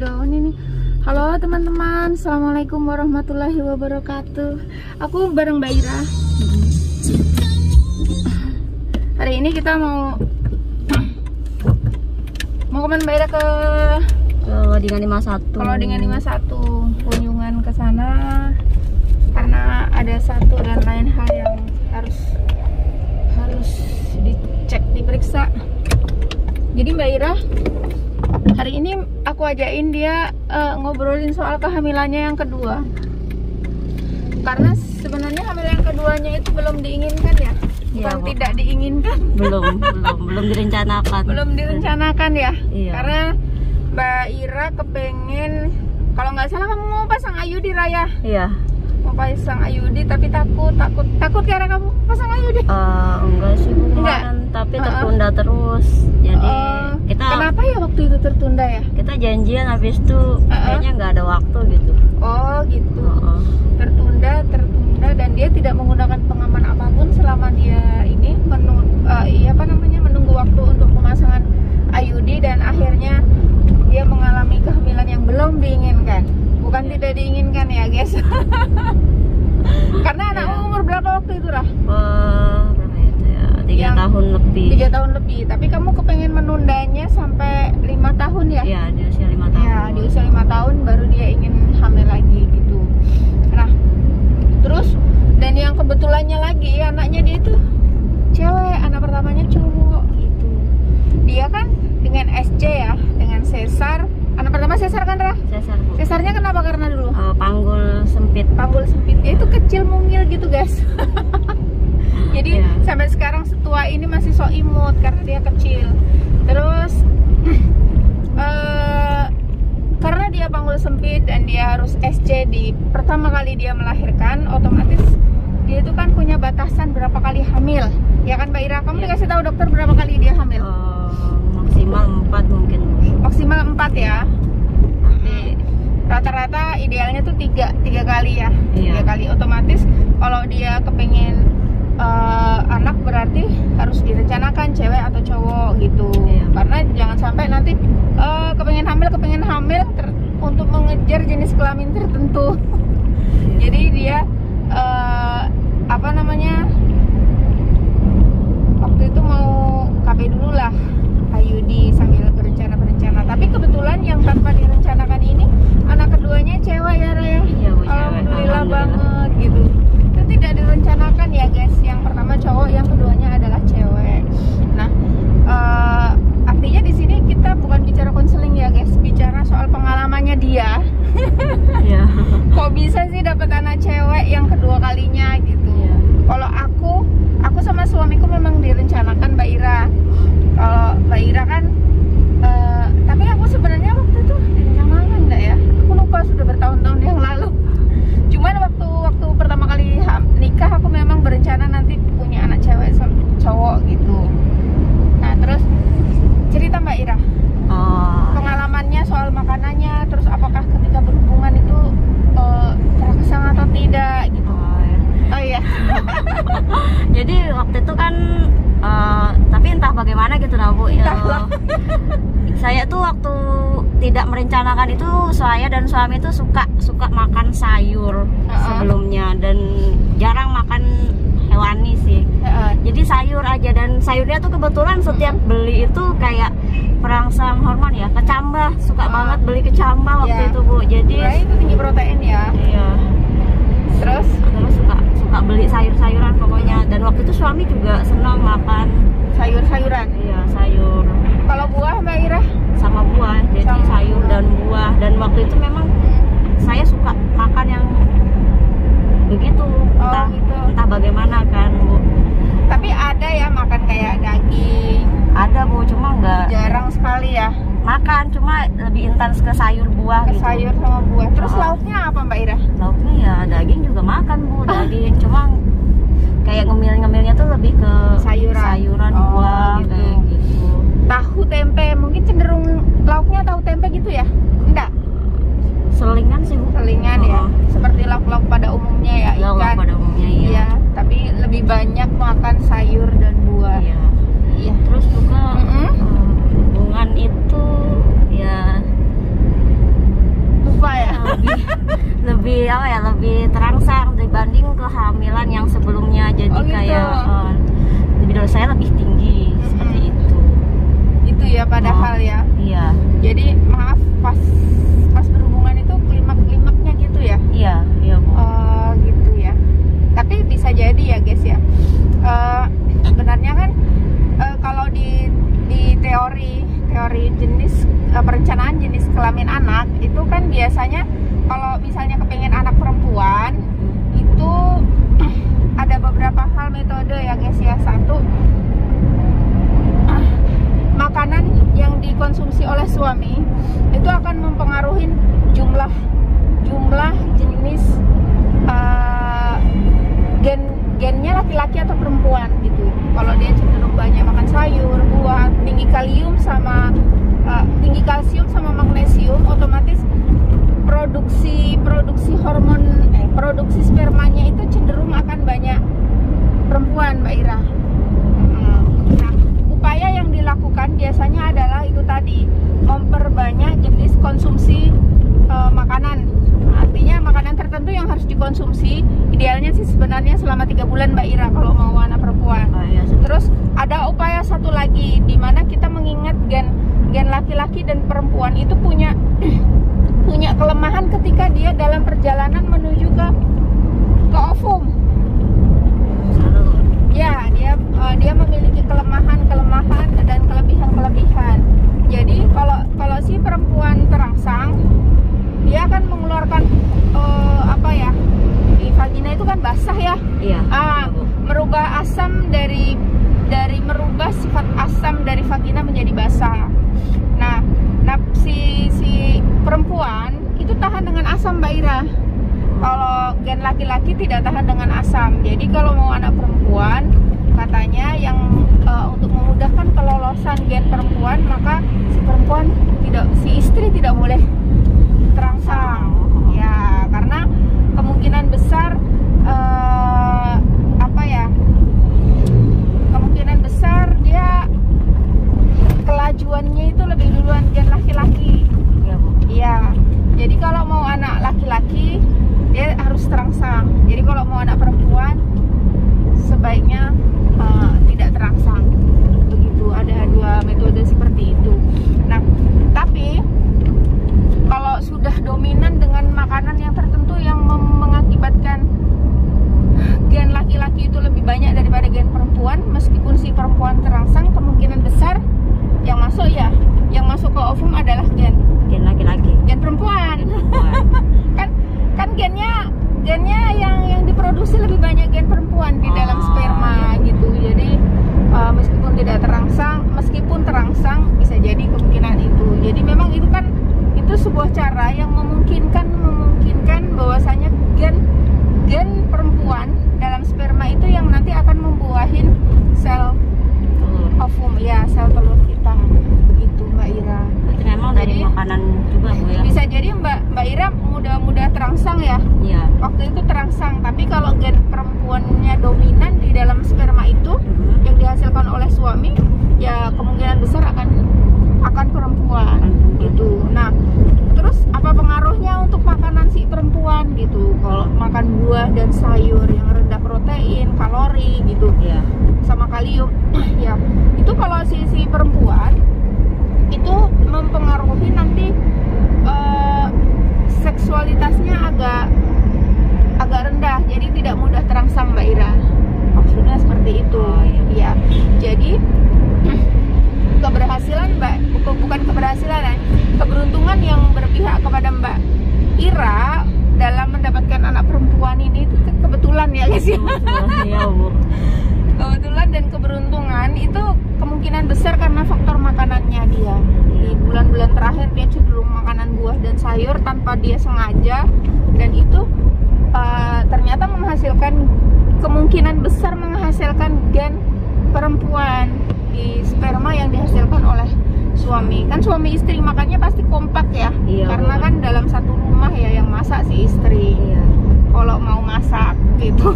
daun ini. Halo teman-teman, assalamualaikum warahmatullahi wabarakatuh. Aku bareng Mbak Ira. Hari ini kita mau kemana Mbak Ira? Ke Lodingan 51. Kalau dengan 51 kunjungan ke sana karena ada satu dan lain hal yang harus dicek, diperiksa. Jadi Mbak Ira, hari ini aku ajakin dia ngobrolin soal kehamilannya yang kedua. Karena sebenarnya hamil yang keduanya itu belum diinginkan ya? Bukan Ya, tidak diinginkan. belum direncanakan. Belum direncanakan ya? Iya. Karena Mbak Ira kepengen, kalau nggak salah kamu mau pasang IUD Raya. Iya. Mau pasang IUD tapi takut karena kamu pasang IUD. Enggak sih Bu, kemarin, tapi tertunda terus. Jadi kita kenapa ya waktu itu tertunda ya? Kita janjian habis itu kayaknya nggak ada waktu gitu. Oh gitu. Tertunda dan dia tidak menggunakan pengaman apapun selama dia ini menunggu waktu untuk pemasangan IUD, dan akhirnya dia mengalami kehamilan yang belum diinginkan. Bukan tidak diinginkan ya guys. Karena anakmu umur berapa waktu itu Rah? Berapa itu ya? 3 tahun lebih. 3 tahun lebih. Tapi kamu kepengen menundanya sampai 5 tahun ya? Iya, di usia 5 tahun. Ya, di usia 5 tahun baru dia ingin hamil lagi gitu. Nah, terus dan yang kebetulannya lagi anaknya dia itu cewek, anak pertamanya cowok gitu. Dia kan dengan SC ya, dengan sesar. Anak pertama sesar kan Rah? Sesar Bu. Sesarnya kenapa? Karena dulu Panggul sempit. panggul sempit. Dia itu kecil mungil gitu guys. Jadi sampai sekarang setua ini masih so imut karena dia kecil. Terus karena dia panggul sempit dan dia harus SC di pertama kali dia melahirkan, otomatis dia itu kan punya batasan berapa kali hamil. Ya kan Mbak Ira? Kamu dikasih tahu dokter berapa kali dia hamil? Maksimal 4 mungkin. Maksimal 4 ya. Rata-rata idealnya tuh 3 kali ya. 3 kali. Otomatis kalau dia kepengen anak berarti harus direncanakan cewek atau cowok gitu. Karena jangan sampai nanti kepengen hamil untuk mengejar jenis kelamin tertentu. Jadi dia waktu itu mau KB dulu lah, IUD sambil berencana. Tapi kebetulan yang tanpa direncanakan ini anak keduanya cewek ya Raya. Iya Bu, Alhamdulillah banget gitu. Itu tidak direncanakan ya guys. Yang pertama cowok, yang keduanya adalah cewek. Nah, artinya di sini kita bukan bicara konseling ya guys, bicara soal pengalamannya dia. Iya. Kok bisa sih dapat anak cewek yang kedua kalinya gitu. Kalau aku sama suamiku memang direncanakan Mbak Ira. Kalau Mbak Ira kan tapi aku sebenarnya waktu itu direncanakan enggak ya? Aku lupa, sudah bertahun-tahun yang lalu. Cuman waktu pertama kali nikah aku memang berencana nanti punya anak cewek sama cowok gitu. Nah, terus cerita Mbak Ira. Pengalamannya soal makanannya, terus apakah ketika berhubungan itu terangsang atau tidak gitu. Oh iya. Jadi waktu itu kan tapi entah bagaimana gitu nah Bu ya. Saya tuh waktu tidak merencanakan itu, saya dan suami itu suka makan sayur sebelumnya dan jarang makan hewani sih. Jadi sayur aja, dan sayurnya tuh kebetulan setiap beli itu kayak perangsang hormon ya, kecambah, suka banget beli kecambah waktu itu Bu. Jadi itu tinggi protein ya. Iya. Terus suka beli sayur-sayuran pokoknya, dan waktu itu suami juga senang makan sayur-sayuran. Iya, sayur. Kalau buah Mbak Ira? Sama buah, jadi sayur dan buah. Dan waktu itu memang saya suka makan yang begitu, entah bagaimana kan Bu. Tapi ada ya makan kayak daging? Ada Bu, cuma enggak, jarang sekali ya makan, cuma lebih intens ke sayur buah gitu. Sayur sama buah. Terus lauknya apa Mbak Ira? Lauknya ya daging juga makan Bu, daging cuma kayak ngemil-ngemilnya tuh lebih ke sayuran buah gitu. Tahu tempe mungkin cenderung lauknya tahu tempe gitu ya? Enggak. Selingan sih Bu. Selingan ya. Seperti lauk-lauk pada umumnya ya, ikan. Lauk pada umumnya iya. Tapi lebih banyak makan sayur dan buah. Iya. Terus juga hubungan itu ya apa ya, lebih terangsang dibanding kehamilan yang sebelumnya. Jadi Oh, gitu. kayak libido saya lebih tinggi seperti itu. Itu ya padahal ya. Iya. Jadi maaf pas berhubungan itu klimaknya gitu ya. Iya Bu. Oh gitu ya. Tapi bisa jadi ya guys ya. Sebenarnya kan kalau di teori jenis perencanaan jenis kelamin anak itu kan biasanya kalau misalnya kepengen anak perempuan itu ada beberapa hal metode ya guys ya. Satu, makanan yang dikonsumsi oleh suami itu akan mempengaruhi jumlah jenis gennya laki-laki atau perempuan gitu. Kalau dia cenderung banyak makan sayur, buah, tinggi kalsium sama magnesium, otomatis produksi hormon produksi spermanya itu cenderung akan banyak perempuan, Mbak Ira. Nah, upaya yang dilakukan biasanya adalah itu tadi, memperbanyak jenis konsumsi makanan. Artinya makanan tertentu yang harus dikonsumsi idealnya sih sebenarnya selama 3 bulan, Mbak Ira, kalau mau anak perempuan. Terus ada upaya satu lagi di mana kita mengingat gen laki-laki dan perempuan itu punya kelemahan ketika dia dalam perjalanan menuju ke ovum. Ya, dia memiliki kelemahan dan kelebihan. Jadi kalau si perempuan terangsang, dia akan mengeluarkan di vagina itu kan basah ya. Iya. Merubah asam dari merubah sifat asam dari vagina menjadi basah. Nah si perempuan itu tahan dengan asam, Mbak Ira. Kalau gen laki-laki tidak tahan dengan asam. Jadi kalau mau anak perempuan, katanya yang untuk memudahkan kelolosan gen perempuan, maka si istri tidak boleh terangsang. Ya, karena kemungkinan besar kemungkinan besar dia kelajuannya itu lebih duluan gen laki-laki. Iya Bu. Iya. Jadi kalau mau anak laki-laki dia harus terangsang. Jadi kalau mau anak perempuan sebaiknya tidak terangsang. Begitu, ada 2 metode seperti itu. Nah, tapi kalau sudah dominan dengan makanan yang tertentu yang mengakibatkan gen laki-laki itu lebih banyak daripada gen perempuan, meskipun si perempuan terangsang, kemungkinan besar yang masuk ke ovum adalah gen laki-laki. Gen perempuan. kan gennya yang diproduksi lebih banyak gen perempuan di dalam sperma gitu. Jadi meskipun terangsang bisa jadi kemungkinan itu. Jadi memang itu sebuah cara yang memungkinkan bahwasanya gen perempuan dalam sperma itu yang nanti akan membuahin sel ovum, ya, sel telur kita. Begitu, Mbak Ira. Itu memang dari makanan juga Bu ya. Bisa jadi Mbak Ira mudah terangsang ya. Iya. Waktu itu terangsang, tapi kalau gen perempuannya dominan di dalam sperma itu yang dihasilkan oleh suami, ya kemungkinan besar akan perempuan gitu. Nah, terus apa pengaruhnya untuk makanan si perempuan gitu? Kalau makan buah dan sayur yang rendah protein, kalori gitu, Iya. sama kalium, ya itu kalau si perempuan itu mempengaruhi nanti seksualitasnya agak rendah, jadi tidak mudah terangsang, Mbak Ira. Maksudnya seperti itu. Iya. Jadi keberhasilan bukan keberhasilan, keberuntungan yang berpihak kepada Mbak Ira dalam mendapatkan anak perempuan ini itu kebetulan ya guys ya. Iya Bu. Kebetulan dan keberuntungan itu kemungkinan besar karena faktor makanannya dia. Di bulan-bulan terakhir dia cenderung makanan buah dan sayur tanpa dia sengaja, dan itu ternyata kemungkinan besar menghasilkan gen perempuan di sperma yang dihasilkan oleh suami. Kan suami istri makannya pasti kompak ya. Iya, karena kan dalam satu rumah ya yang masak si istri. Iya. Kalau mau masak gitu.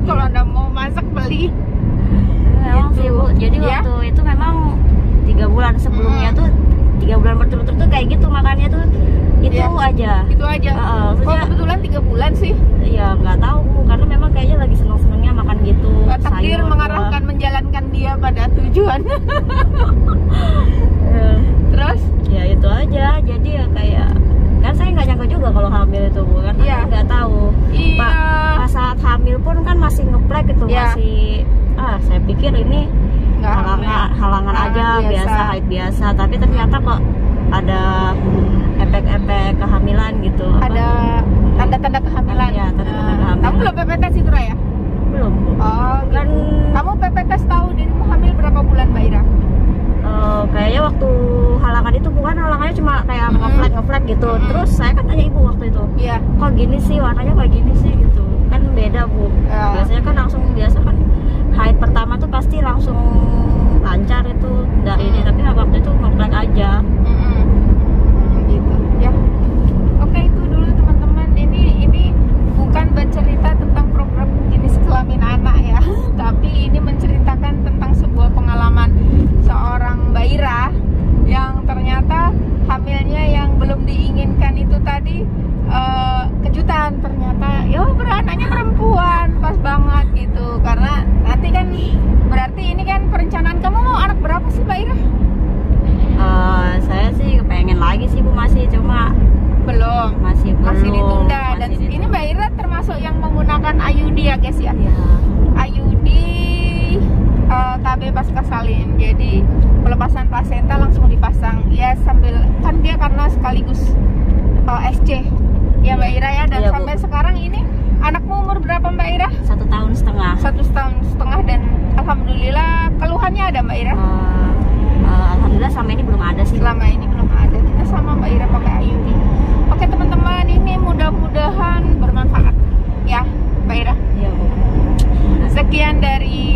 Kalau Anda mau masak beli. Memang gitu. sih Bu. Jadi Ya? waktu itu memang 3 bulan sebelumnya tuh 3 bulan berturut-turut tuh kayak gitu, makannya tuh Itu Ya. aja. Itu aja. Kok maksudnya kebetulan 3 bulan sih? ya nggak tahu Bu, karena memang kayaknya lagi seneng-senengnya makan gitu. Takdir sayur, mengarahkan menjalankan dia pada tujuan. buah. Terus? Ya itu aja. Jadi ya kayak kan saya nggak nyangka juga kalau hamil itu Bu, kan Iya. nggak tahu. Iya. Pas saat hamil pun kan masih ngeplek gitu, Iya. masih saya pikir ini Nggak halangan Halangan aja biasa. biasa, haid biasa, tapi ternyata kok ada efek-efek kehamilan gitu. Ada tanda-tanda kehamilan. Iya, tanda-tanda Nah, kehamilan. Kamu belum PP tes itu Raya? Belum Bu. Oh, Kan Kamu PP tes tahu dirimu hamil berapa bulan, Mbak Ira? kayaknya waktu halangan itu bukan halangannya cuma kayak ngeflag gitu. Terus saya kan tanya ibu waktu itu, Iya. kok gini sih warnanya kayak gini sih gitu. Kan beda Bu. Ya. Biasanya kan langsung biasa kan haid pertama tuh pasti langsung lancar itu nggak ini, tapi waktu itu ngeflag aja. Gitu ya. Oke, itu dulu teman-teman. Ini bukan bercerita tentang program jenis kelamin anak ya, tapi ini menceritakan tentang sebuah pengalaman seorang Mbak Ira yang ternyata hamilnya yang belum diinginkan itu tadi kejutan, ternyata ya beranaknya perempuan, pas banget gitu. Karena nanti kan berarti ini kan perencanaan kamu mau anak berapa sih Mbak Ira? Saya sih pengen lagi sih Bu, masih cuma Belum. masih Ditunda. masih Dan ditunda. ini Mbak Ira termasuk yang menggunakan IUD ya guys ya. Ya. IUD KB pasca salin. Jadi pelepasan plasenta langsung dipasang ya, sambil kan dia karena sekaligus SC ya Mbak Ira ya. Dan Iya, Bu. sampai sekarang ini anakmu umur berapa Mbak Ira? 1,5 tahun. 1,5 tahun dan alhamdulillah keluhannya ada Mbak Ira? Alhamdulillah selama ini belum ada sih. Selama ini belum ada. Kita sama Mbak Ira pakai IUD. Oke teman-teman, ini mudah-mudahan bermanfaat ya Mbak Ira. Iya Bu. Sekian dari